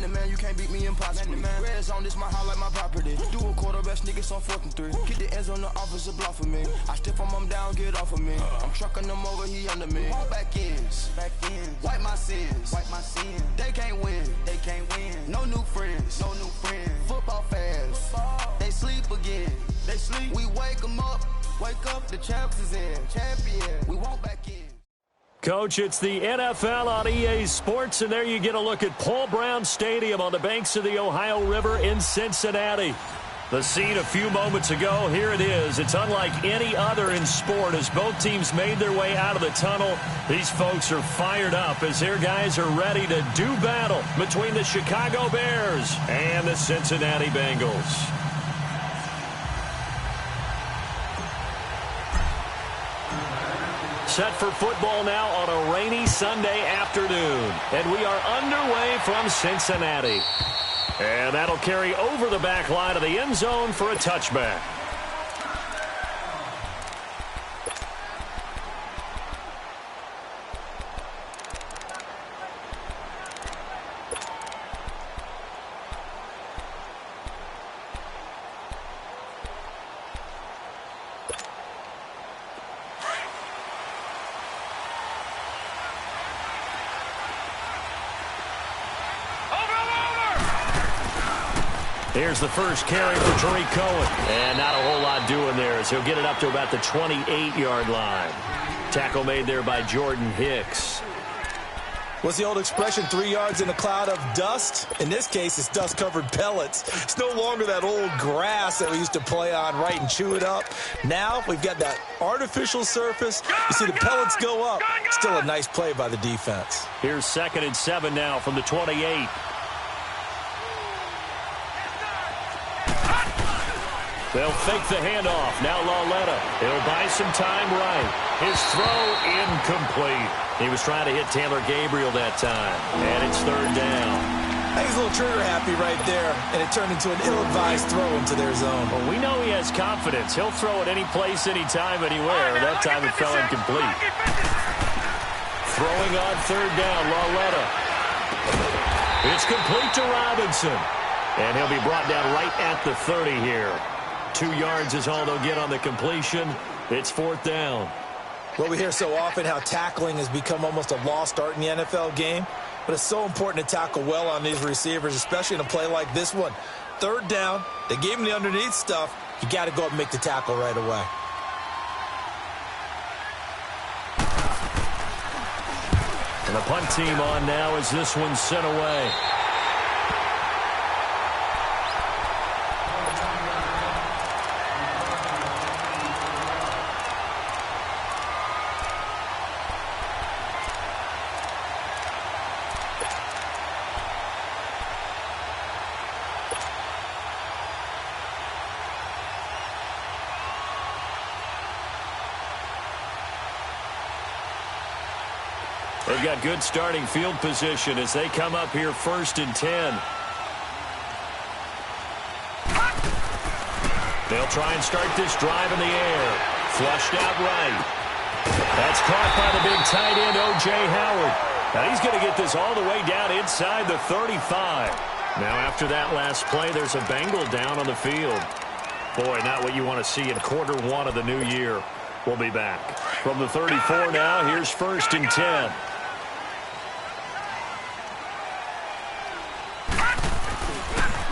Madden, man, you can't beat me impossible. Red zone, this my house like my property. Do a quarterback sneaking on 4th and 3. Get the ends on the offensive block for me. I step from him down, get off of me. I'm trucking them over, he under me. Want back ends, wipe my sins, They can't win, No new friends, Football fans, they sleep again. We wake them up, the champs is in. Champion, we want back in. Coach, it's the NFL on EA Sports, and there you get a look at Paul Brown Stadium on the banks of the Ohio River in Cincinnati. The scene a few moments ago, here it is. It's unlike any other in sport as both teams made their way out of the tunnel. These folks are fired up as their guys are ready to do battle between the Chicago Bears and the Cincinnati Bengals. Set for football now on a rainy Sunday afternoon. And we are underway from Cincinnati. And that'll carry over the back line of the end zone for a touchback. Here's the first carry for Tariq Cohen. And not a whole lot doing there as he'll get it up to about the 28-yard line. Tackle made there by Jordan Hicks. What's the old expression, 3 yards in a cloud of dust? In this case, it's dust-covered pellets. It's no longer that old grass that we used to play on, right, and chew it up. Now we've got that artificial surface. You see the pellets go up. Still a nice play by the defense. Here's 2nd and 7 now from the 28. They'll fake the handoff. Now Lauletta. He'll buy some time right. His throw incomplete. He was trying to hit Taylor Gabriel that time. And it's 3rd down. I think he's a little trigger happy right there. And it turned into an ill-advised throw into their zone. Well, we know he has confidence. He'll throw it any place, anytime, anywhere. That time it fell incomplete. Throwing on 3rd down, Lauletta. It's complete to Robinson. And he'll be brought down right at the 30 here. 2 yards is all they'll get on the completion. It's 4th down. Well, we hear so often how tackling has become almost a lost art in the NFL game. But it's so important to tackle well on these receivers, especially in a play like this one. 3rd down, they gave him the underneath stuff. You got to go up and make the tackle right away. And the punt team on now as this one's sent away. They've got good starting field position as they come up here 1st and 10. They'll try and start this drive in the air. Flushed out right. That's caught by the big tight end, O.J. Howard. Now he's going to get this all the way down inside the 35. Now after that last play, there's a Bengal down on the field. Boy, not what you want to see in quarter 1 of the new year. We'll be back. From the 34 now, here's 1st and 10.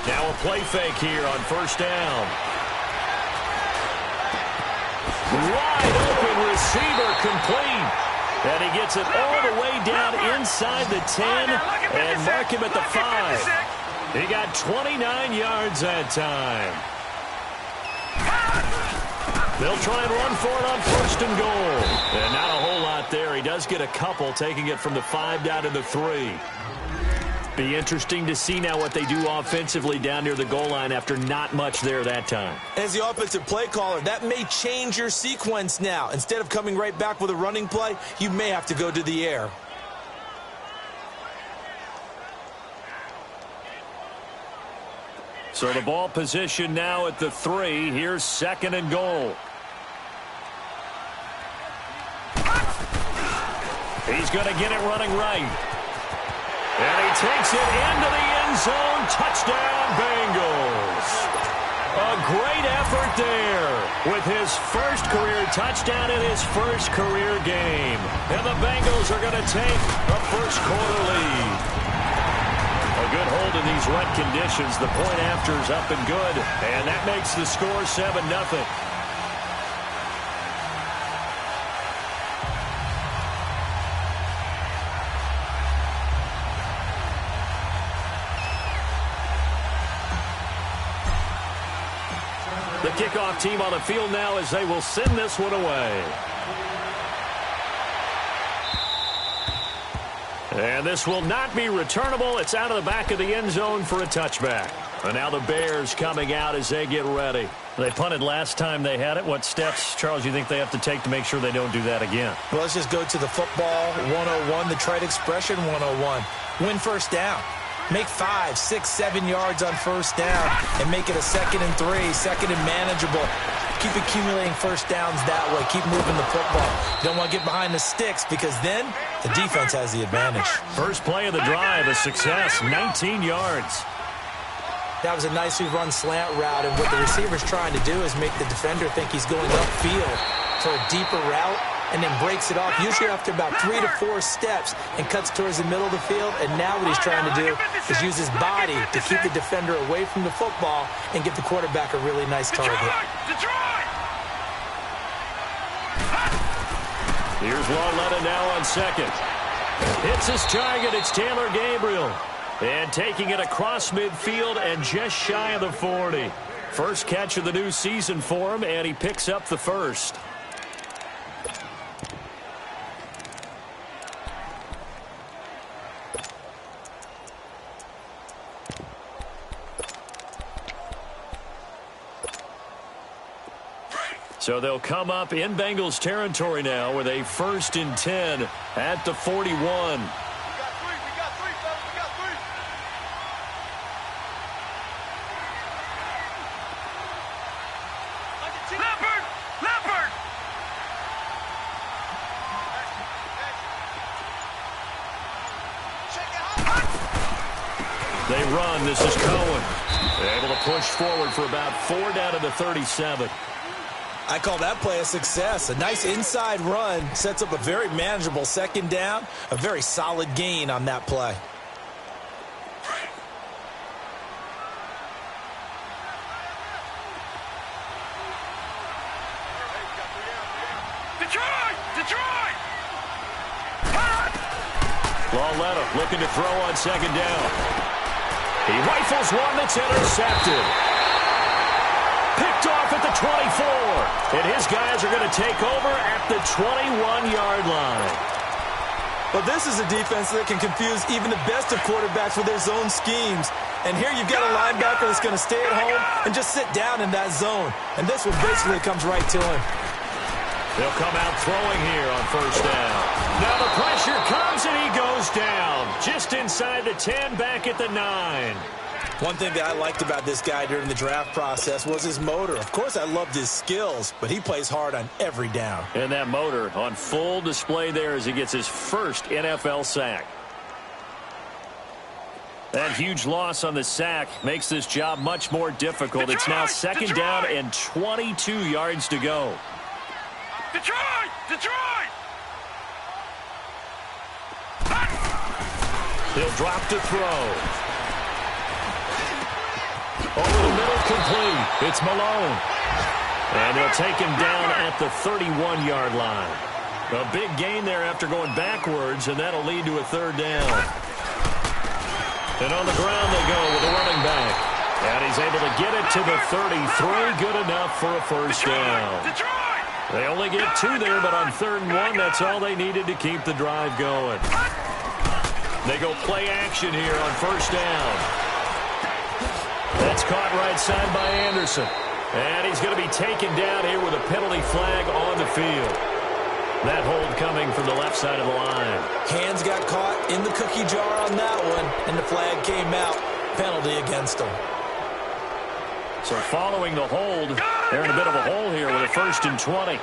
Now a play fake here on 1st down. Wide open receiver complete. And he gets it all the way down inside the 10 and mark him at the 5. He got 29 yards that time. They'll try and run for it on 1st and goal. And not a whole lot there. He does get a couple, taking it from the 5 down to the 3. Be interesting to see now what they do offensively down near the goal line after not much there that time. As the offensive play caller, that may change your sequence now. Instead of coming right back with a running play, you may have to go to the air. So the ball position now at the 3. Here's 2nd and goal. He's going to get it running right. And he takes it into the end zone. Touchdown, Bengals. A great effort there with his first career touchdown in his first career game. And the Bengals are going to take a first-quarter lead. A good hold in these wet conditions. The point after is up and good. And that makes the score 7-0. The kickoff team on the field now as they will send this one away. And this will not be returnable. It's out of the back of the end zone for a touchback. And now the Bears coming out as they get ready. They punted last time they had it. What steps, Charles, you think they have to take to make sure they don't do that again? Well, let's just go to the football 101, the trade expression 101. Win first down. Make 5, 6, 7 yards on first down and make it a 2nd and 3, second and manageable. Keep accumulating first downs that way. Keep moving the football. You don't want to get behind the sticks because then the defense has the advantage. First play of the drive, a success, 19 yards. That was a nicely run slant route, and what the receiver's trying to do is make the defender think he's going upfield for a deeper route, and then breaks it off, usually after about 3 to 4 steps, and cuts towards the middle of the field. And now what he's trying to do is use his body to keep the defender away from the football and give the quarterback a really nice target. Here's Lauletta now on second. Hits his target. It's Taylor Gabriel. And taking it across midfield and just shy of the 40. First catch of the new season for him, and he picks up the first. So they'll come up in Bengals territory now with a 1st and 10 at the 41. They run. This is Cohen. They're able to push forward for about 4 down to the 37. I call that play a success. A nice inside run sets up a very manageable 2nd down. A very solid gain on that play. Detroit! Lauletta looking to throw on 2nd down. He rifles one that's intercepted. Picked off at the 24. And his guys are going to take over at the 21-yard line. Well, this is a defense that can confuse even the best of quarterbacks with their zone schemes. And here you've got a linebacker that's going to stay at home and just sit down in that zone. And this one basically comes right to him. They'll come out throwing here on 1st down. Now the pressure comes and he goes down. Just inside the 10, back at the 9. One thing that I liked about this guy during the draft process was his motor. Of course, I loved his skills, but he plays hard on every down. And that motor on full display there as he gets his first NFL sack. That huge loss on the sack makes this job much more difficult. It's now 2nd down and 22 yards to go. Detroit! He'll drop to throw. Over the middle, complete. It's Malone. And they'll take him down at the 31-yard line. A big gain there after going backwards, and that'll lead to a 3rd down. And on the ground they go with a running back. And he's able to get it to the 33. Good enough for a 1st down. They only get 2 there, but on 3rd and 1, that's all they needed to keep the drive going. They go play action here on 1st down. That's caught right side by Anderson. And he's going to be taken down here with a penalty flag on the field. That hold coming from the left side of the line. Hands got caught in the cookie jar on that one, and the flag came out. Penalty against him. So following the hold, they're in a bit of a hole here with a 1st and 20.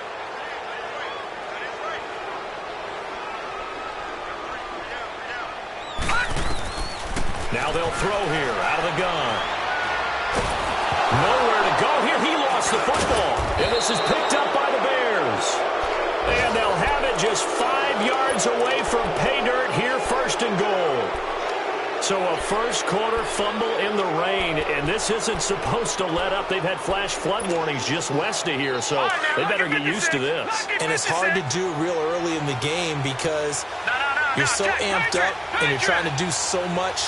Now they'll throw here out of the gun. Nowhere to go here. He lost the football. And this is picked up by the Bears. And they'll have it just 5 yards away from pay dirt here, first and goal. So a first quarter fumble in the rain, and this isn't supposed to let up. They've had flash flood warnings just west of here, so they better get used to this. And it's hard to do real early in the game because you're so amped up and you're trying to do so much.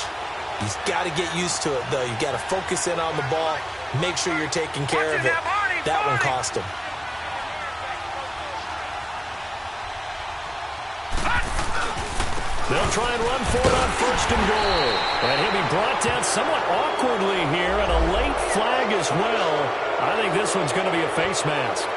You've got to get used to it, though. You've got to focus in on the ball, make sure you're taking care of it. That one cost him. They'll try and run for it on first and goal. And he'll be brought down somewhat awkwardly here, and a late flag as well. I think this one's going to be a face mask.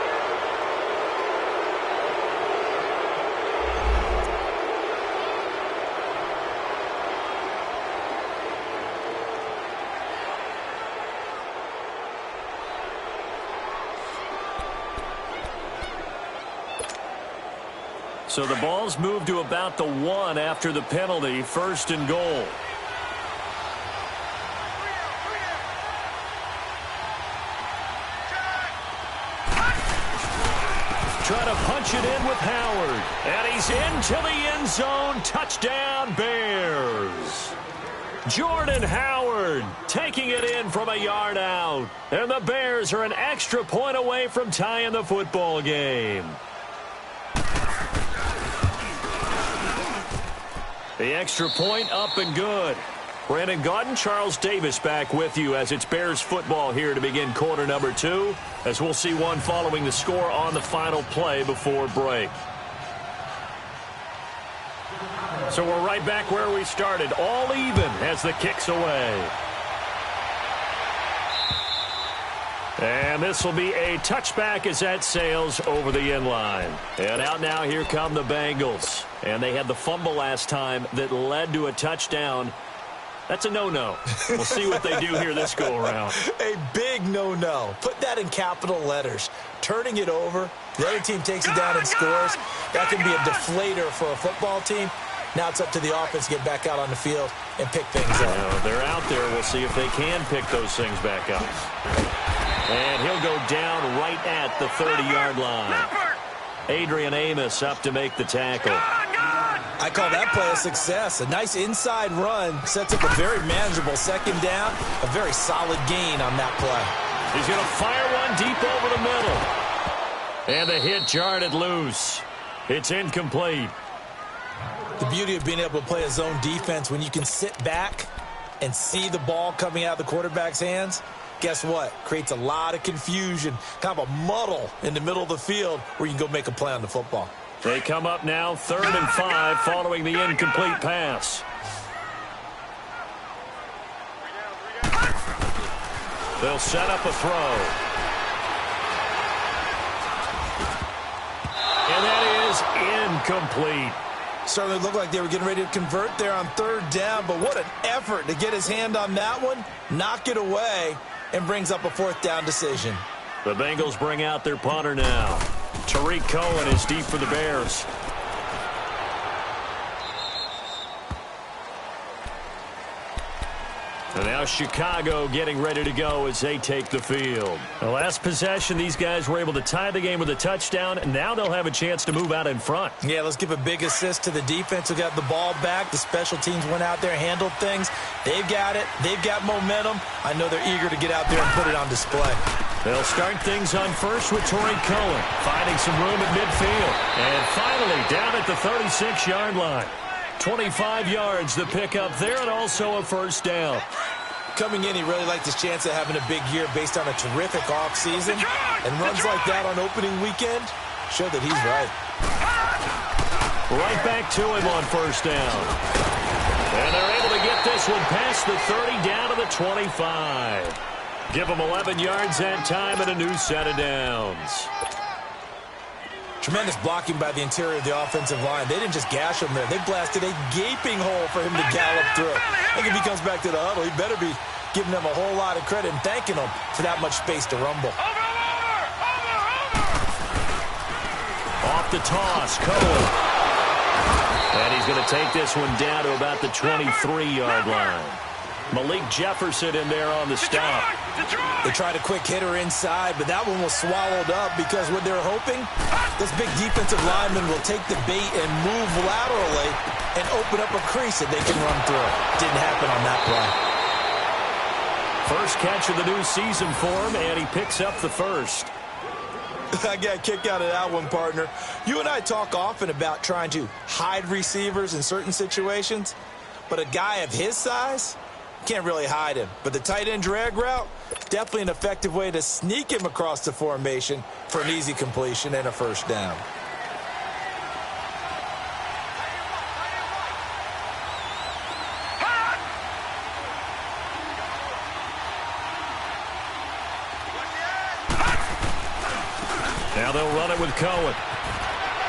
So the ball's moved to about the 1 after the penalty, first and goal. Try to punch it in with Howard. And he's into the end zone. Touchdown, Bears. Jordan Howard taking it in from a yard out. And the Bears are an extra point away from tying the football game. The extra point up and good. Brandon Gaudin, Charles Davis back with you as it's Bears football here to begin quarter number 2, as we'll see one following the score on the final play before break. So we're right back where we started, all even as the kick's away. And this will be a touchback as that sails over the end line. And out now, here come the Bengals. And they had the fumble last time that led to a touchdown. That's a no-no. We'll see what they do here this go-around. A big no-no. Put that in capital letters. Turning it over, the other team takes it down and scores. That can be a deflator for a football team. Now it's up to the offense to get back out on the field and pick things up. They're out there. We'll see if they can pick those things back up. And he'll go down right at the 30-yard line. Adrian Amos up to make the tackle. I call that play a success. A nice inside run sets up a very manageable second down. A very solid gain on that play. He's going to fire one deep over the middle. And the hit jarred it loose. It's incomplete. The beauty of being able to play a zone defense when you can sit back and see the ball coming out of the quarterback's hands. Guess what? Creates a lot of confusion, kind of a muddle in the middle of the field where you can go make a play on the football. They come up now 3rd and 5 following the incomplete pass. They'll set up a throw. And that is incomplete. Certainly looked like they were getting ready to convert there on 3rd down, but what an effort to get his hand on that one, knock it away, and brings up a 4th down decision. The Bengals bring out their punter now. Tariq Cohen is deep for the Bears. And now Chicago getting ready to go as they take the field. The last possession, these guys were able to tie the game with a touchdown, and now they'll have a chance to move out in front. Yeah, let's give a big assist to the defense who got the ball back. The special teams went out there, handled things. They've got it. They've got momentum. I know they're eager to get out there and put it on display. They'll start things on first with Tariq Cohen, finding some room at midfield. And finally, down at the 36-yard line. 25 yards the pickup there, and also a first down. Coming in, he really liked his chance of having a big year based on a terrific offseason. And runs like that on opening weekend show that he's right. Right back to him on first down. And they're able to get this one past the 30 down to the 25. Give them 11 yards that time and a new set of downs. Tremendous blocking by the interior of the offensive line. They didn't just gash him there. They blasted a gaping hole for him to gallop through. I think if he comes back to the huddle, he better be giving them a whole lot of credit and thanking them for that much space to rumble. Off the toss, Cohen. And he's going to take this one down to about the 23-yard line. Malik Jefferson in there on the stop. They tried a quick hitter inside, but that one was swallowed up because what they're hoping, this big defensive lineman will take the bait and move laterally and open up a crease that they can run through. Didn't happen on that play. First catch of the new season for him, and he picks up the first. I got a kick out of that one, partner. You and I talk often about trying to hide receivers in certain situations, but a guy of his size can't really hide him. But the tight end drag route, definitely an effective way to sneak him across the formation for an easy completion and a first down. Now they'll run it with Cohen.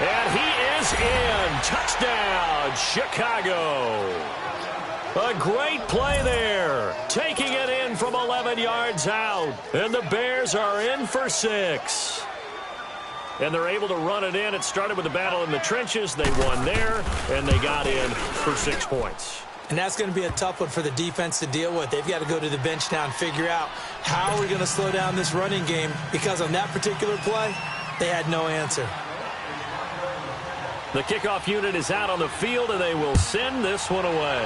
And he is in. Touchdown, Chicago. A great play there. Taking it in from 11 yards out. And the Bears are in for 6. And they're able to run it in. It started with a battle in the trenches. They won there, and they got in for 6 points. And that's going to be a tough one for the defense to deal with. They've got to go to the bench now and figure out how are we going to slow down this running game, because on that particular play, they had no answer. The kickoff unit is out on the field, and they will send this one away.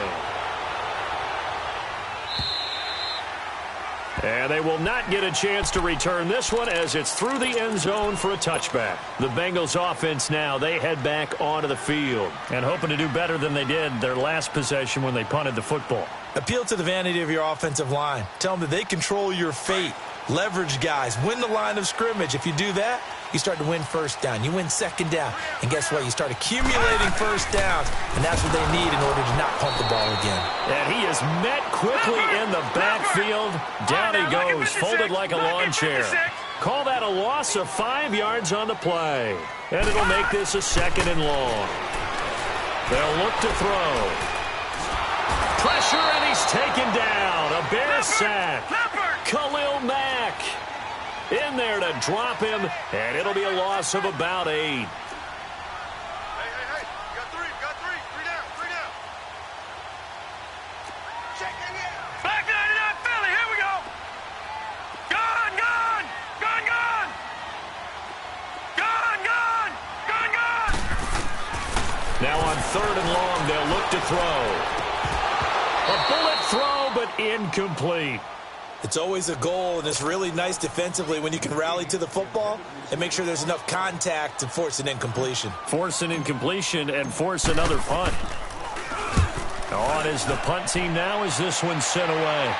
And they will not get a chance to return this one as it's through the end zone for a touchback. The Bengals offense now, they head back onto the field and hoping to do better than they did their last possession when they punted the football. Appeal to the vanity of your offensive line. Tell them that they control your fate. Leverage guys. Win the line of scrimmage. If you do that, you start to win first down. You win second down. And guess what? You start accumulating first downs. And that's what they need in order to not punt the ball again. And he is met quickly in the backfield. Down he goes, folded like a lawn chair. Call that a loss of 5 yards on the play. And it'll make this a 2nd and long. They'll look to throw. Pressure, and he's taken down. A Bear sack. Khalil Mack in there to drop him, and it'll be a loss of about 8. Hey, you got three. Three down. Check it out. Back 99 Philly, here we go. Gone. Now on 3rd and long, they'll look to throw. A bullet throw, but incomplete. It's always a goal, and it's really nice defensively when you can rally to the football and make sure there's enough contact to force an incompletion. Force an incompletion and force another punt. On is the punt team now as this one's sent away.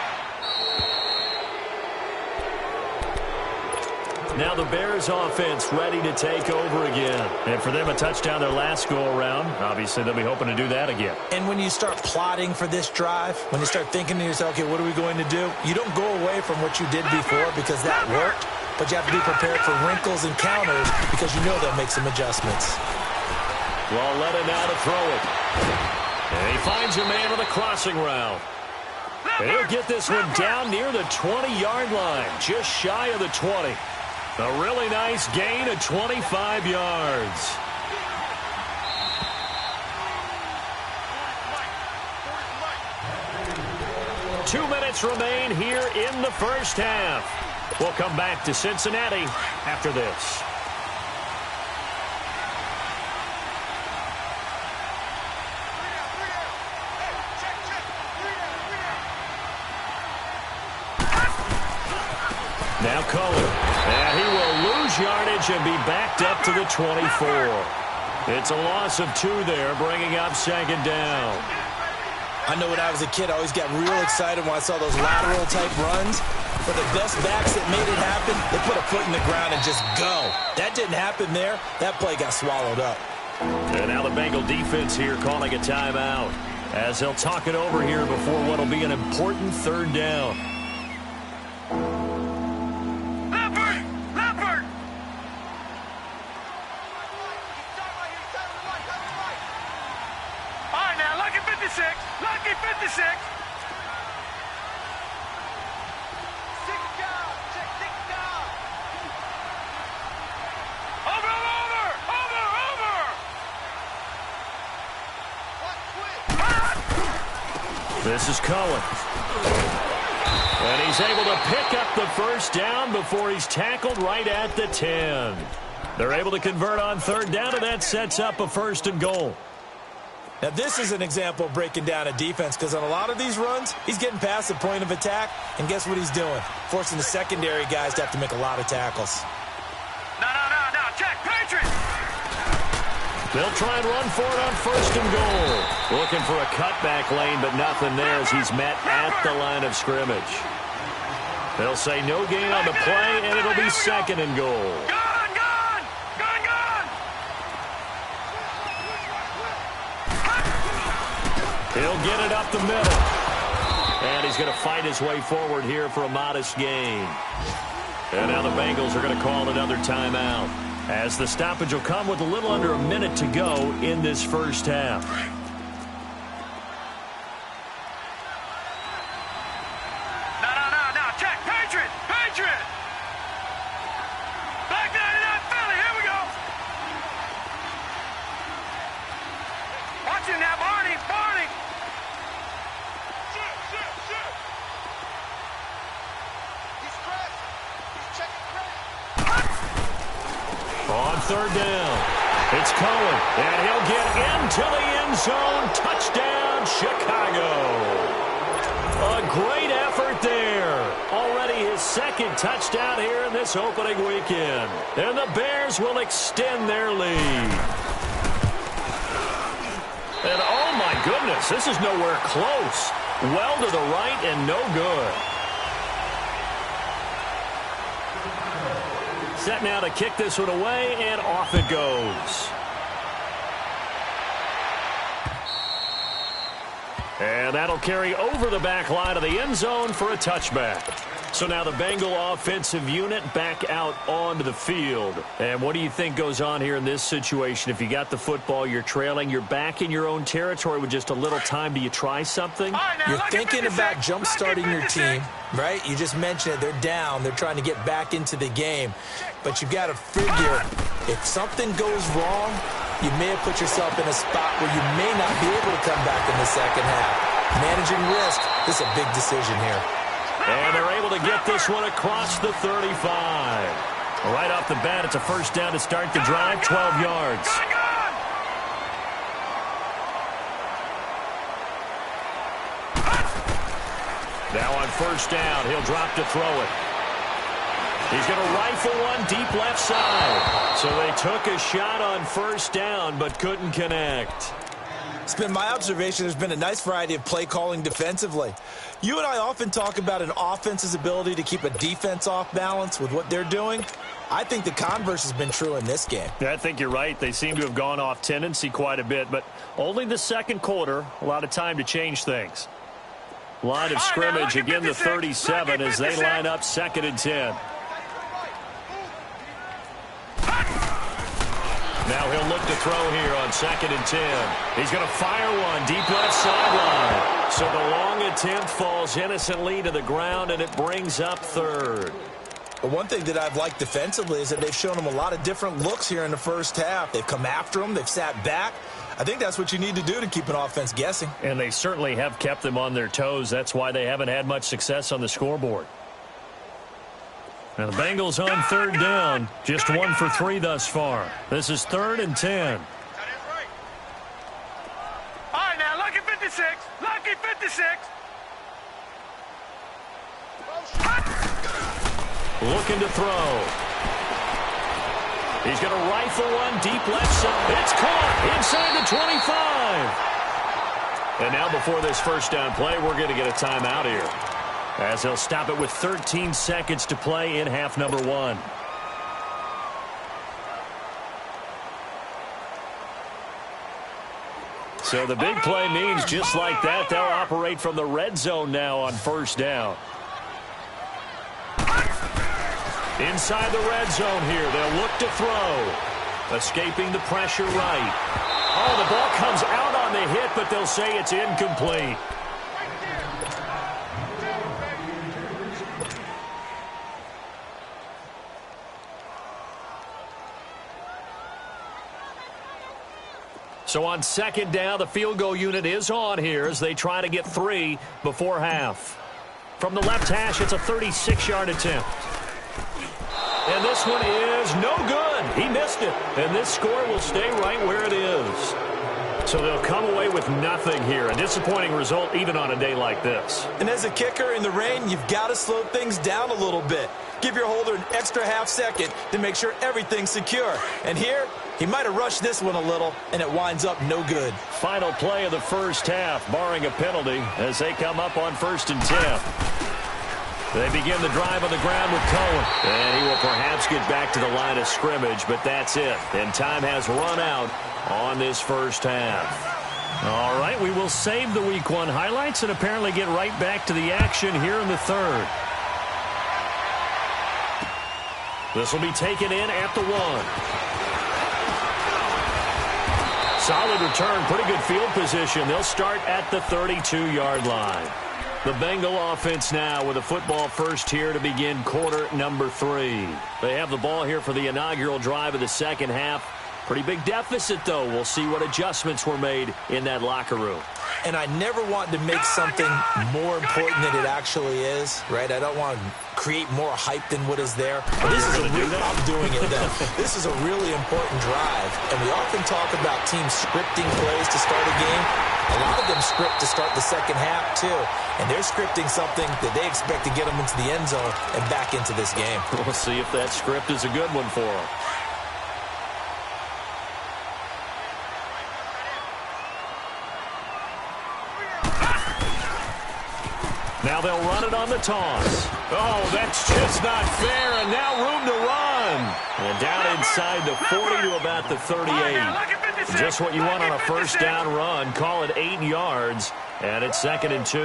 Now the Bears offense ready to take over again. And for them, a touchdown their last go-around. Obviously, they'll be hoping to do that again. And when you start plotting for this drive, when you start thinking to yourself, okay, what are we going to do? You don't go away from what you did before because that worked, but you have to be prepared for wrinkles and counters because you know they'll make some adjustments. Well, let him now to throw it. And he finds a man on the crossing route. And he'll get this one down near the 20-yard line, just shy of the 20. A really nice gain of 25 yards. Two minutes remain here in the first half. We'll come back to Cincinnati after this. Now Cohen. And he will lose yardage and be backed up to the 24. It's a loss of 2 there, bringing up 2nd down. I know when I was a kid, I always got real excited when I saw those lateral-type runs. For the best backs that made it happen, they put a foot in the ground and just go. That didn't happen there. That play got swallowed up. And now the Bengal defense here calling a timeout as they'll talk it over here before what will be an important 3rd down. Lucky 56. This is Cohen. And he's able to pick up the first down before he's tackled right at the 10. They're able to convert on third down, and that sets up a 1st and goal. Now, this is an example of breaking down a defense, because on a lot of these runs, he's getting past the point of attack, and guess what he's doing? Forcing the secondary guys to have to make a lot of tackles. No, check, Patriots! They'll try and run for it on 1st and goal. Looking for a cutback lane, but nothing there as he's met at the line of scrimmage. They'll say no gain on the play, and it'll be 2nd and goal. He'll get it up the middle. And he's going to fight his way forward here for a modest gain. And now the Bengals are going to call another timeout, as the stoppage will come with a little under a minute to go in this first half. No, check, Patriot! Back 99 Philly, here we go! Watch him now, Barney! Shit! He's pressed. He's checking credit. On third down, it's Cohen, and he'll get into the end zone. Touchdown, Chicago. A great effort there. Already his 2nd touchdown here in this opening weekend. And the Bears will extend their lead. And oh my goodness, this is nowhere close. Well to the right and no good. Set now to kick this one away, and off it goes. And that'll carry over the back line of the end zone for a touchback. So now the Bengal offensive unit back out onto the field. And what do you think goes on here in this situation? If you got the football, you're trailing, you're back in your own territory with just a little time. Do you try something? You're thinking about jump-starting your team, right? You just mentioned it. They're down. They're trying to get back into the game. But you've got to figure, if something goes wrong, you may have put yourself in a spot where you may not be able to come back in the second half. Managing risk, this is a big decision here. And they're able to get this one across the 35. Right off the bat, it's a 1st down to start the drive, 12 yards. Now on 1st down, he'll drop to throw it. He's going to rifle one deep left side. So they took a shot on 1st down, but couldn't connect. It's been my observation there's been a nice variety of play calling defensively. You and I often talk about an offense's ability to keep a defense off balance with what they're doing. I think the converse has been true in this game. I think you're right. They seem to have gone off tendency quite a bit, but only the 2nd quarter, a lot of time to change things. Line of scrimmage, again the 37 as they line up 2nd and 10. Now he'll look to throw here on 2nd and 10. He's going to fire one deep left sideline. So the long attempt falls innocently to the ground, and it brings up 3rd. But one thing that I've liked defensively is that they've shown him a lot of different looks here in the first half. They've come after him. They've sat back. I think that's what you need to do to keep an offense guessing. And they certainly have kept them on their toes. That's why they haven't had much success on the scoreboard. Now the Bengals on 3rd down, just 1 for 3 thus far. This is 3rd and 10. All right, now, lucky 56. Lucky 56. Looking to throw. He's going to rifle one deep left side. It's caught inside the 25. And now before this 1st down play, we're going to get a timeout here, as he'll stop it with 13 seconds to play in half number 1. So the big play means just like that, they'll operate from the red zone now on 1st down. Inside the red zone here, they'll look to throw. Escaping the pressure right. Oh, the ball comes out on the hit, but they'll say it's incomplete. So on second down, the field goal unit is on here as they try to get 3 before half. From the left hash, it's a 36-yard attempt. And this one is no good. He missed it. And this score will stay right where it is. So they'll come away with nothing here. A disappointing result even on a day like this. And as a kicker in the rain, you've got to slow things down a little bit. Give your holder an extra half second to make sure everything's secure. And here, he might have rushed this one a little, and it winds up no good. Final play of the first half, barring a penalty, as they come up on 1st and 10. They begin the drive on the ground with Cohen. And he will perhaps get back to the line of scrimmage, but that's it. And time has run out on this first half. All right, we will save the Week 1 highlights and apparently get right back to the action here in the third. This will be taken in at the 1. Solid return, pretty good field position. They'll start at the 32-yard line. The Bengal offense now with a football first here to begin quarter number 3. They have the ball here for the inaugural drive of the second half. Pretty big deficit, though. We'll see what adjustments were made in that locker room. And I never want to make something more important than it actually is, right? I don't want to create more hype than what is there. But this is I'm doing it, though. This is a really important drive. And we often talk about teams scripting plays to start a game. A lot of them script to start the second half, too. And they're scripting something that they expect to get them into the end zone and back into this game. We'll see if that script is a good one for them. Now they'll run it on the toss. Oh, that's just not fair, and now room to run. And down inside the 40 to about the 38. Just what you want on a first down run. Call it 8 yards, and it's 2nd and 2.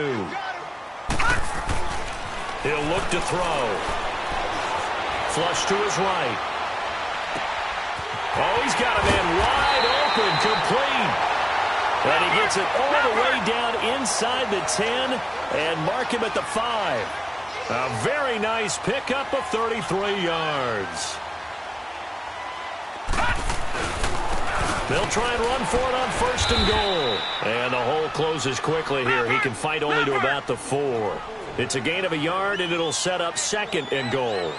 He'll look to throw. Flush to his right. Oh, he's got a man wide open, complete. And he gets it all the way down inside the 10 and mark him at the 5. A very nice pickup of 33 yards. They'll try and run for it on 1st and goal. And the hole closes quickly here. He can fight only to about the 4. It's a gain of a yard, and it'll set up 2nd and goal.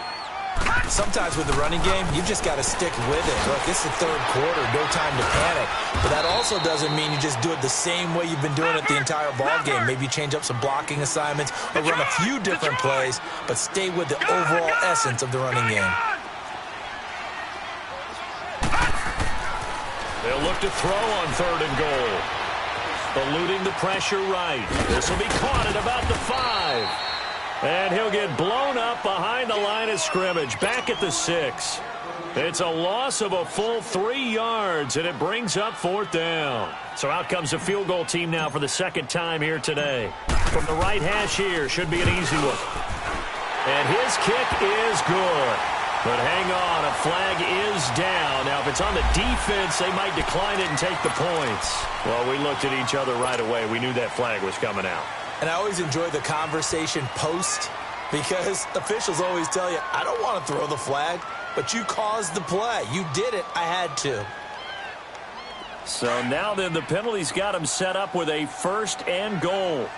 Sometimes with the running game, you've just got to stick with it. Look, this is the 3rd quarter, no time to panic. But that also doesn't mean you just do it the same way you've been doing it the entire ball game. Maybe change up some blocking assignments or run a few different plays, but stay with the overall essence of the running game. They'll look to throw on 3rd and goal. Eluding the pressure right. This will be caught at about the 5. And he'll get blown up behind the line of scrimmage, back at the 6. It's a loss of a full 3 yards, and it brings up 4th down. So out comes the field goal team now for the 2nd time here today. From the right hash here, should be an easy one. And his kick is good. But hang on, a flag is down. Now, if it's on the defense, they might decline it and take the points. Well, we looked at each other right away. We knew that flag was coming out. And I always enjoy the conversation post because officials always tell you, I don't want to throw the flag, but you caused the play. You did it. I had to. So now then the penalty's got him set up with a 1st and goal.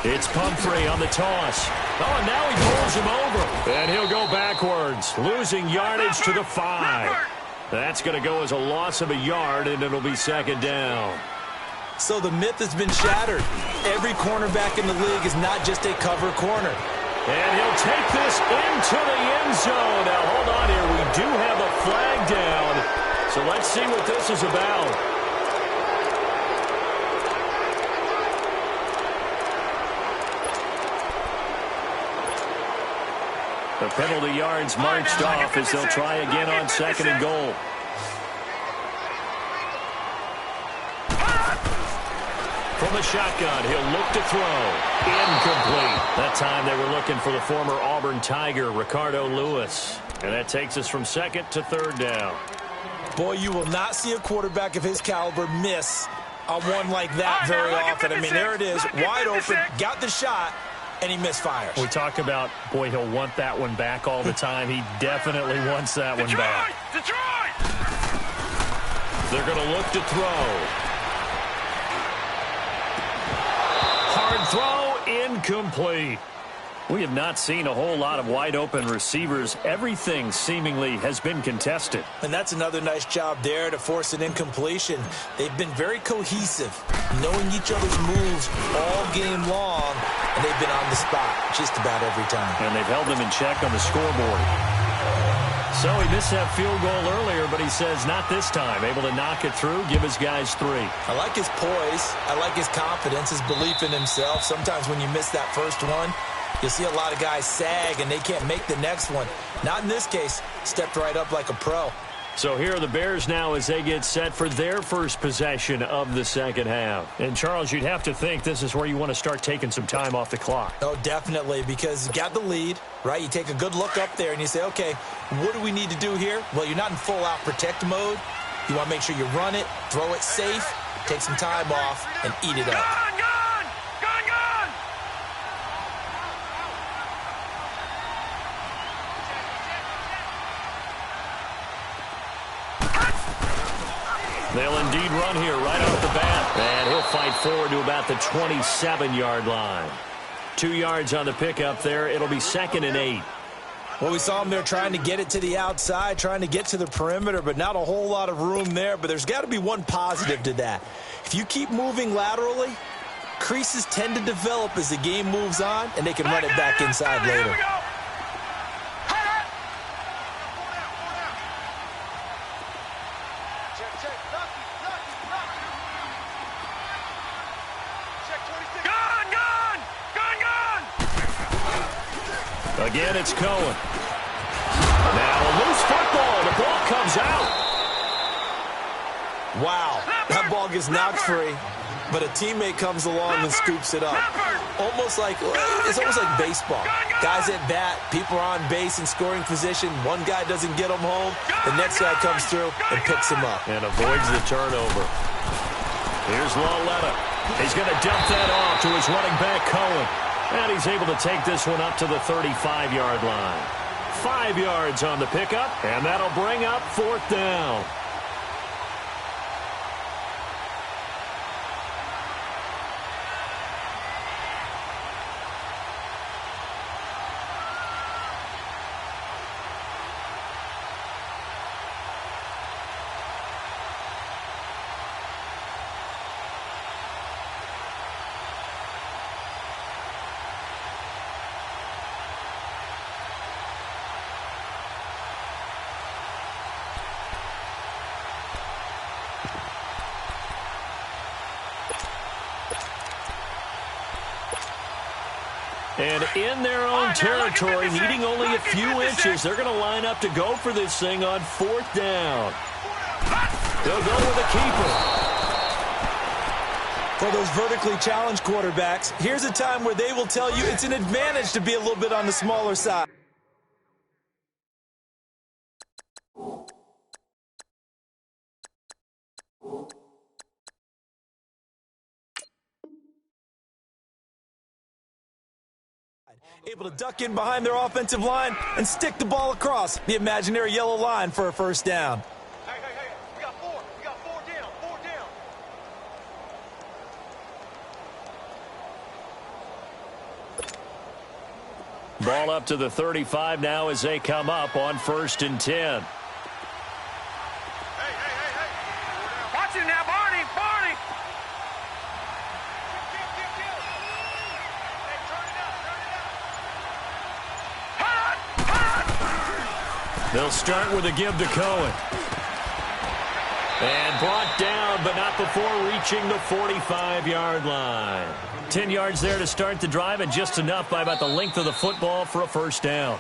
It's Pumphrey on the toss. Oh, and now he pulls him over. And he'll go backwards, losing yardage to the 5. That's going to go as a loss of a yard, and it'll be 2nd down. So the myth has been shattered. Every cornerback in the league is not just a cover corner. And he'll take this into the end zone. Now, hold on here. We do have a flag down. So let's see what this is about. The penalty yards marched off as they'll try again on 2nd and goal. From the shotgun, he'll look to throw. Incomplete. That time they were looking for the former Auburn Tiger, Ricardo Lewis. And that takes us from 2nd to 3rd down. Boy, you will not see a quarterback of his caliber miss on one like that very often. I mean, there it is, wide open, got the shot, and he misfires. We talk about, boy, he'll want that one back all the time. He definitely wants that one back. Detroit! They're going to look to throw. Hard throw, incomplete. We have not seen a whole lot of wide-open receivers. Everything seemingly has been contested. And that's another nice job there to force an incompletion. They've been very cohesive, knowing each other's moves all game long, and they've been on the spot just about every time. And they've held them in check on the scoreboard. So he missed that field goal earlier, but he says not this time. Able to knock it through, give his guys 3. I like his poise. I like his confidence, his belief in himself. Sometimes when you miss that first one, you'll see a lot of guys sag and they can't make the next one. Not in this case. Stepped right up like a pro. So here are the Bears now as they get set for their first possession of the second half. And, Charles, you'd have to think this is where you want to start taking some time off the clock. Oh, definitely, because you got the lead, right? You take a good look up there and you say, okay, what do we need to do here? Well, you're not in full-out protect mode. You want to make sure you run it, throw it safe, take some time off, and eat it up. Gone! They'll indeed run here right off the bat. And he'll fight forward to about the 27-yard line. 2 yards on the pickup there. It'll be 2nd and 8. Well, we saw him there trying to get it to the outside, trying to get to the perimeter, but not a whole lot of room there. But there's got to be one positive to that. If you keep moving laterally, creases tend to develop as the game moves on, and they can run it back inside later. Again, it's Cohen. Now a loose football. The ball comes out. Wow, that ball gets knocked free, but a teammate comes along and scoops it up. It's almost like baseball. Guys at bat, people are on base in scoring position. One guy doesn't get him home. The next guy comes through and picks him up. And avoids the turnover. Here's Lauletta. He's going to dump that off to his running back, Cohen. And he's able to take this one up to the 35-yard line. 5 yards on the pickup, and that'll bring up 4th down. And in their own territory, needing only a few inches, they're going to line up to go for this thing on 4th down. They'll go with a keeper. For those vertically challenged quarterbacks, here's a time where they will tell you it's an advantage to be a little bit on the smaller side. Able to duck in behind their offensive line and stick the ball across the imaginary yellow line for a first down. Hey, we got 4. We got 4 down. 4 down. Ball up to the 35 now as they come up on 1st and 10. Hey. Watch it now, Barney. They'll start with a give to Cohen. And brought down, but not before reaching the 45-yard line. 10 yards there to start the drive, and just enough by about the length of the football for a first down.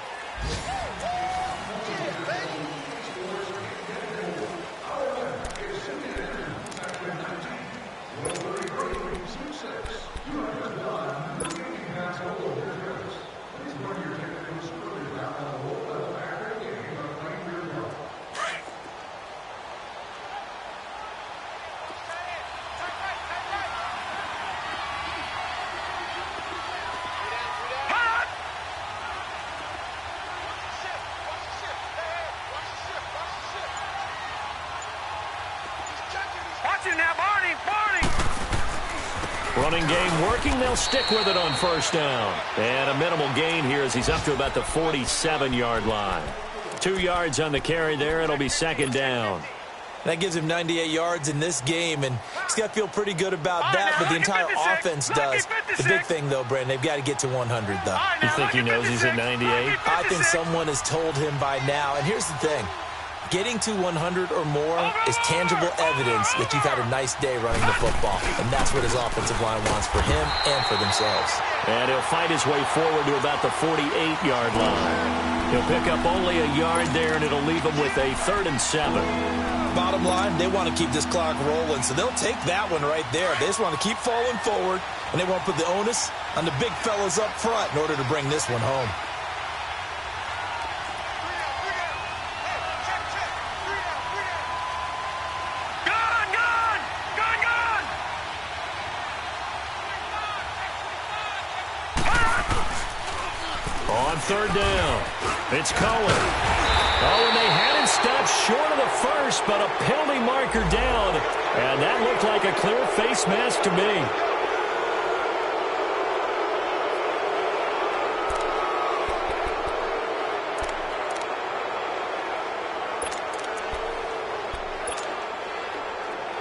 Running game working. They'll stick with it on first down. And a minimal gain here as he's up to about the 47-yard line. 2 yards on the carry there. It'll be second down. That gives him 98 yards in this game, and he's got to feel pretty good about that, but the entire offense does. The big thing, though, Brandon, they've got to get to 100, though. You think he knows he's at 98? I think someone has told him by now, and here's the thing. Getting to 100 or more is tangible evidence that you've had a nice day running the football, and that's what his offensive line wants for him and for themselves. And he'll fight his way forward to about the 48-yard line. He'll pick up only a yard there, and it'll leave him with a 3rd and 7. Bottom line, they want to keep this clock rolling, so they'll take that one right there. They just want to keep falling forward, and they want to put the onus on the big fellas up front in order to bring this one home. On 3rd down, it's Cohen. Oh, and they had him stopped short of the first, but a penalty marker down. And that looked like a clear face mask to me.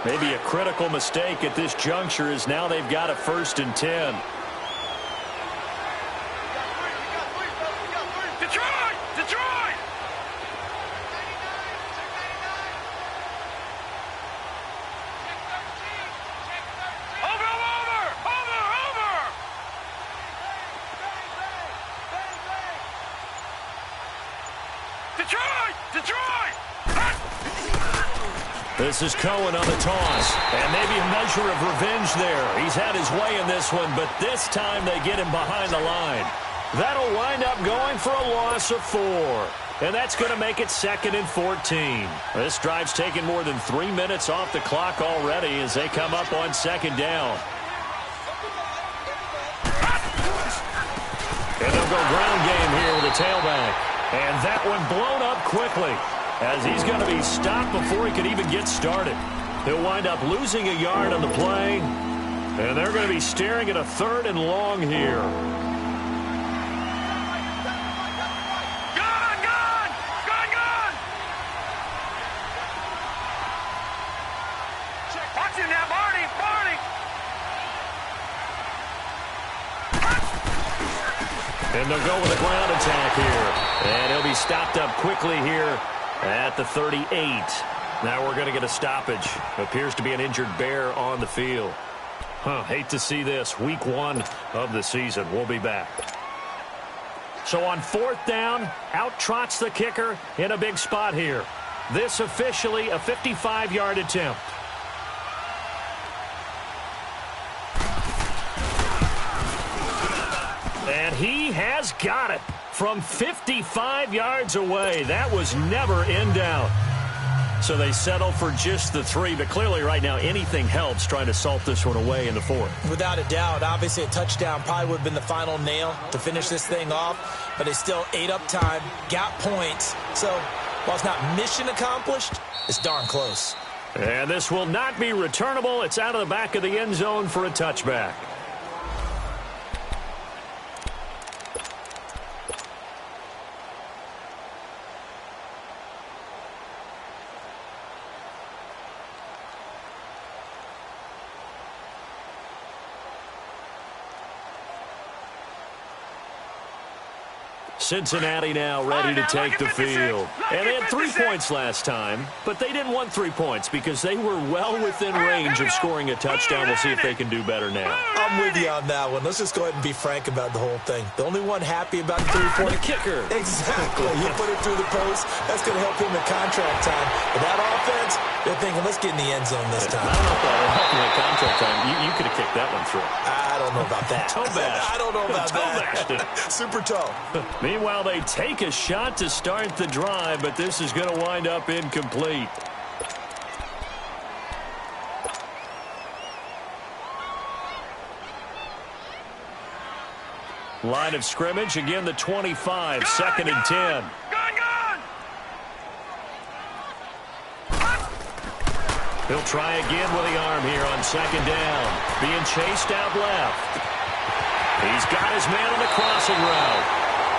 Maybe a critical mistake at this juncture is now they've got a 1st and 10. This is Cohen on the toss, and maybe a measure of revenge there. He's had his way in this one, but this time they get him behind the line. That'll wind up going for a loss of 4, and that's going to make it 2nd and 14. This drive's taken more than 3 minutes off the clock already as they come up on 2nd down. And they'll go ground game here with a tailback, and that one blown up quickly, as he's going to be stopped before he could even get started. He'll wind up losing a yard on the play, and they're going to be staring at a 3rd and long here. Watch him now, Barney! And they'll go with a ground attack here. And he'll be stopped up quickly here at the 38. Now we're going to get a stoppage. Appears to be an injured Bear on the field. Hate to see this. Week 1 of the season. We'll be back. So on 4th down, out trots the kicker in a big spot here. This officially a 55-yard attempt. And he has got it from 55 yards away. That was never in doubt. So they settle for just the 3, but clearly right now anything helps trying to salt this one away in the 4th. Without a doubt, obviously a touchdown probably would have been the final nail to finish this thing off, but they still ate up time, got points. So while it's not mission accomplished, it's darn close. And this will not be returnable. It's out of the back of the end zone for a touchback. Cincinnati now ready to take the field. And they had 3 points last time, but they didn't want 3 points because they were well within range of scoring a touchdown. We'll see if they can do better now. I'm with you on that one. Let's just go ahead and be frank about the whole thing. The only one happy about the 3-point kicker. Exactly. You put it through the post. That's going to help him in contract time. But that offense, they're thinking, let's get in the end zone this time. I don't know if that will help him in contract time. You could have kicked that one through. I don't know about that. Toe bashed. I don't know about that. Super toe. Meanwhile, they take a shot to start the drive, but this is going to wind up incomplete. Line of scrimmage, again the 25, 2nd and 10. He'll try again with the arm here on second down. Being chased out left. He's got his man on the crossing route.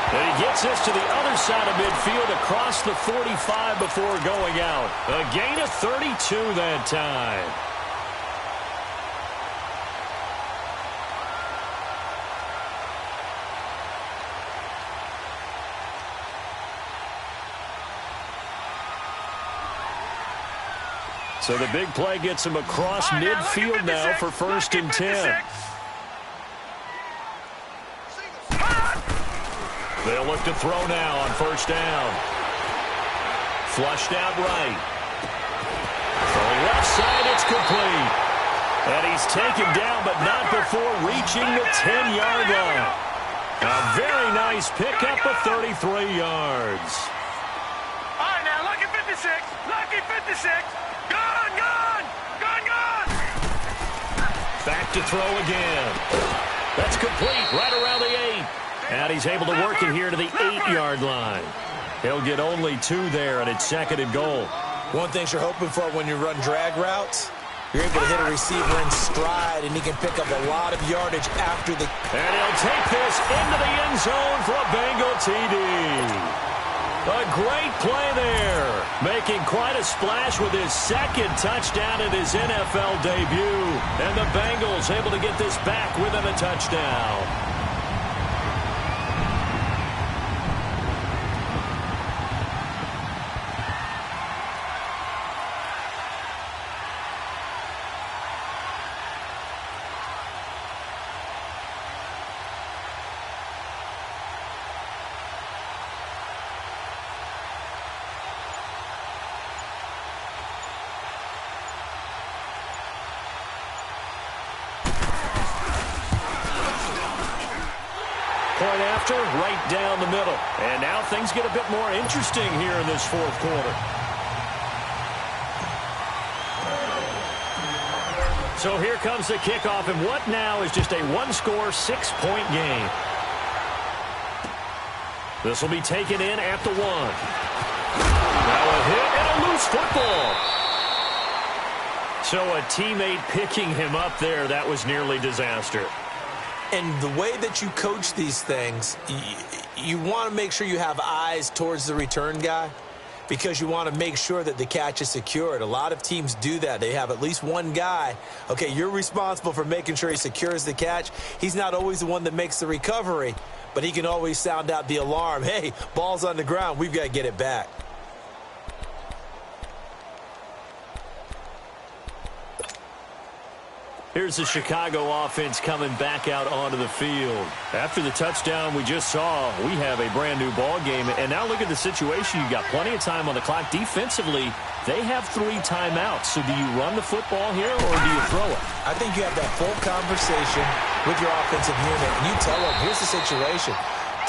And he gets this to the other side of midfield across the 45 before going out. A gain of 32 that time. So the big play gets him across midfield now for 1st and 10. They'll look to throw now on 1st down. Flushed out right. Throwing left side, it's complete. And he's taken down, but not before reaching the 10-yard line. A very nice pickup of 33 yards. All right, now, lucky 56. Lucky 56. Gone, gone. Gone, gone. Back to throw again. That's complete right around the 8. And he's able to work it here to the 8-yard line. He'll get only 2 there, and it's 2nd and goal. One thing you're hoping for when you run drag routes, you're able to hit a receiver in stride, and he can pick up a lot of yardage after the... And he'll take this into the end zone for a Bengal TD. A great play there, making quite a splash with his 2nd touchdown in his NFL debut. And the Bengals able to get this back within a touchdown. Point after, right down the middle. And now things get a bit more interesting here in this 4th quarter. So here comes the kickoff, and what now is just a 1-score, 6-point game. This will be taken in at the 1. Now a hit and a loose football. So a teammate picking him up there, that was nearly disaster. And the way that you coach these things, you want to make sure you have eyes towards the return guy because you want to make sure that the catch is secured. A lot of teams do that. They have at least one guy. Okay, you're responsible for making sure he secures the catch. He's not always the one that makes the recovery, but he can always sound out the alarm. Hey, ball's on the ground. We've got to get it back. Here's the Chicago offense coming back out onto the field. After the touchdown we just saw, we have a brand new ball game. And now look at the situation. You've got plenty of time on the clock. Defensively, they have 3 timeouts. So do you run the football here or do you throw it? I think you have that full conversation with your offensive unit. And you tell them, here's the situation.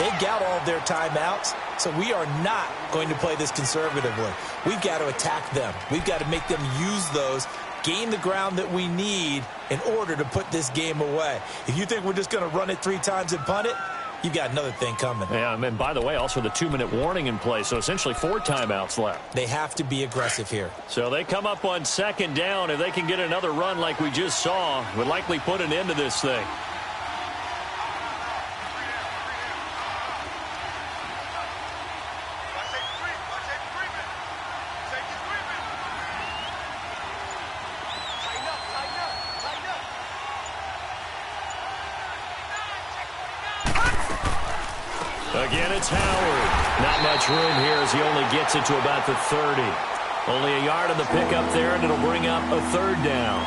They've got all of their timeouts, so we are not going to play this conservatively. We've got to attack them. We've got to make them use those, gain the ground that we need in order to put this game away. If you think we're just going to run it 3 times and punt it, you've got another thing coming. Yeah, and by the way, also the 2-minute warning in play, so essentially 4 timeouts left. They have to be aggressive here. So they come up on 2nd down. If they can get another run like we just saw, would likely put an end to this thing. Again, it's Howard. Not much room here as he only gets it to about the 30. Only a yard on the pickup there, and it'll bring up a 3rd down.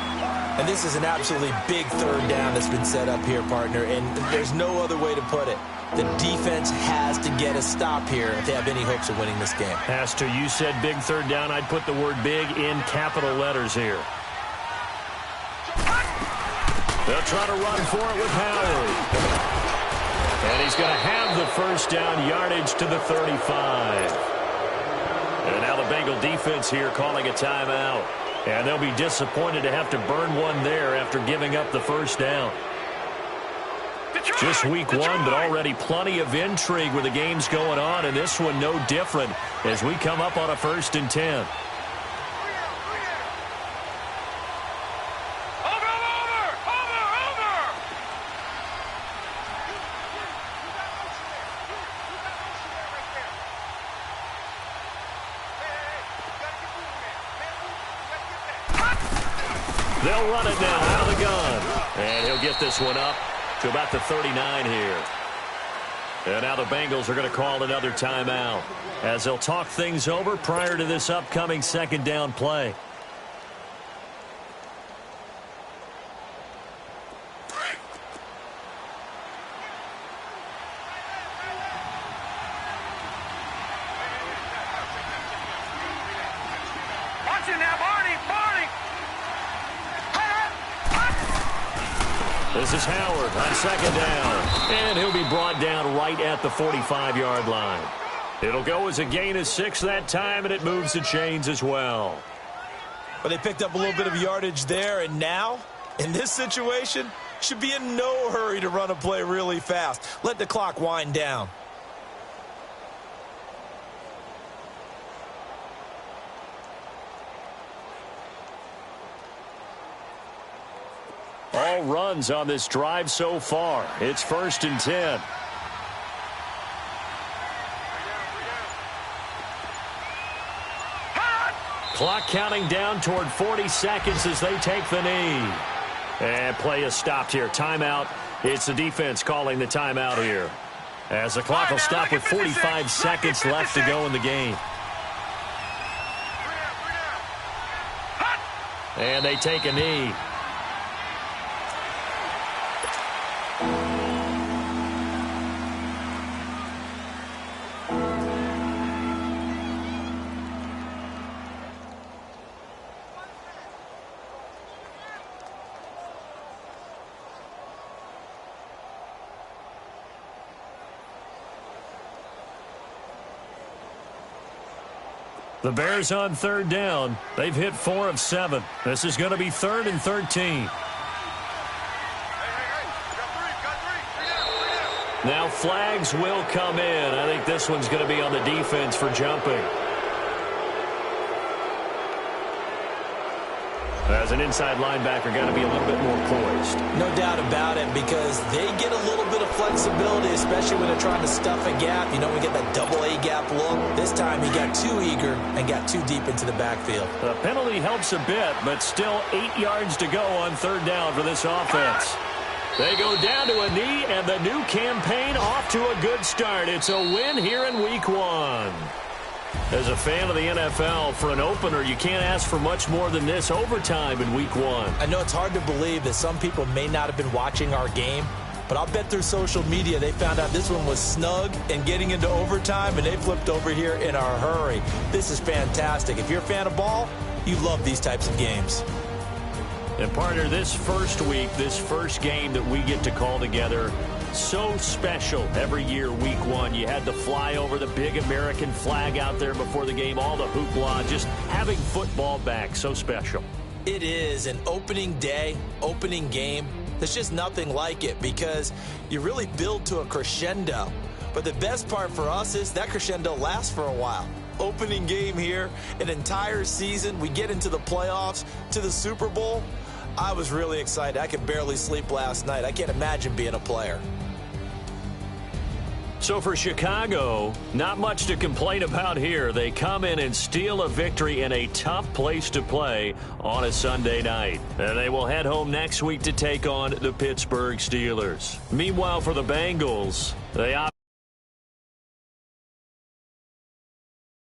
And this is an absolutely big 3rd down that's been set up here, partner, and there's no other way to put it. The defense has to get a stop here if they have any hopes of winning this game. Has to. You said big 3rd down. I'd put the word big in capital letters here. They'll try to run for it with Howard. And he's going to have the 1st down, yardage to the 35. And now the Bengal defense here calling a timeout. And they'll be disappointed to have to burn one there after giving up the 1st down. Just week 1, but already plenty of intrigue with the games going on. And this one no different as we come up on a 1st and 10. They'll run it now out of the gun. And he'll get this one up to about the 39 here. And now the Bengals are going to call another timeout as they'll talk things over prior to this upcoming second down play. Watch it now, Barney! This is Howard on second down. And he'll be brought down right at the 45-yard line. It'll go as a gain of 6 that time, and it moves the chains as well. But they picked up a little bit of yardage there, and now, in this situation, should be in no hurry to run a play really fast. Let the clock wind down. All runs on this drive so far. It's 1st and 10. Clock counting down toward 40 seconds as they take the knee. And play is stopped here. Timeout. It's the defense calling the timeout here. As the clock will stop with 45 seconds left to go in the game. And they take a knee. The Bears on 3rd down. They've hit 4 of 7. This is going to be 3rd and 13. Now flags will come in. I think this one's going to be on the defense for jumping. As an inside linebacker, got to be a little bit more poised. No doubt about it, because they get a little bit of flexibility, especially when they're trying to stuff a gap. You know, we get that double A gap look. This time he got too eager and got too deep into the backfield. The penalty helps a bit, but still 8 yards to go on 3rd down for this offense. They go down to a knee, and the new campaign off to a good start. It's a win here in Week 1. As a fan of the NFL, for an opener, you can't ask for much more than this. Overtime in Week 1. I know it's hard to believe that some people may not have been watching our game, but I'll bet through social media they found out this one was snug and getting into overtime, and they flipped over here in a hurry. This is fantastic. If you're a fan of ball, you love these types of games. And partner, this first week, this first game that we get to call together, so special every year, Week 1. You had the fly over the big American flag out there before the game, all the hoopla, just having football back, so special. It is an opening day, opening game. There's just nothing like it because you really build to a crescendo. But the best part for us is that crescendo lasts for a while. Opening game here, an entire season, we get into the playoffs, to the Super Bowl. I was really excited. I could barely sleep last night. I can't imagine being a player. So for Chicago, not much to complain about here. They come in and steal a victory in a tough place to play on a Sunday night. And they will head home next week to take on the Pittsburgh Steelers. Meanwhile, for the Bengals, they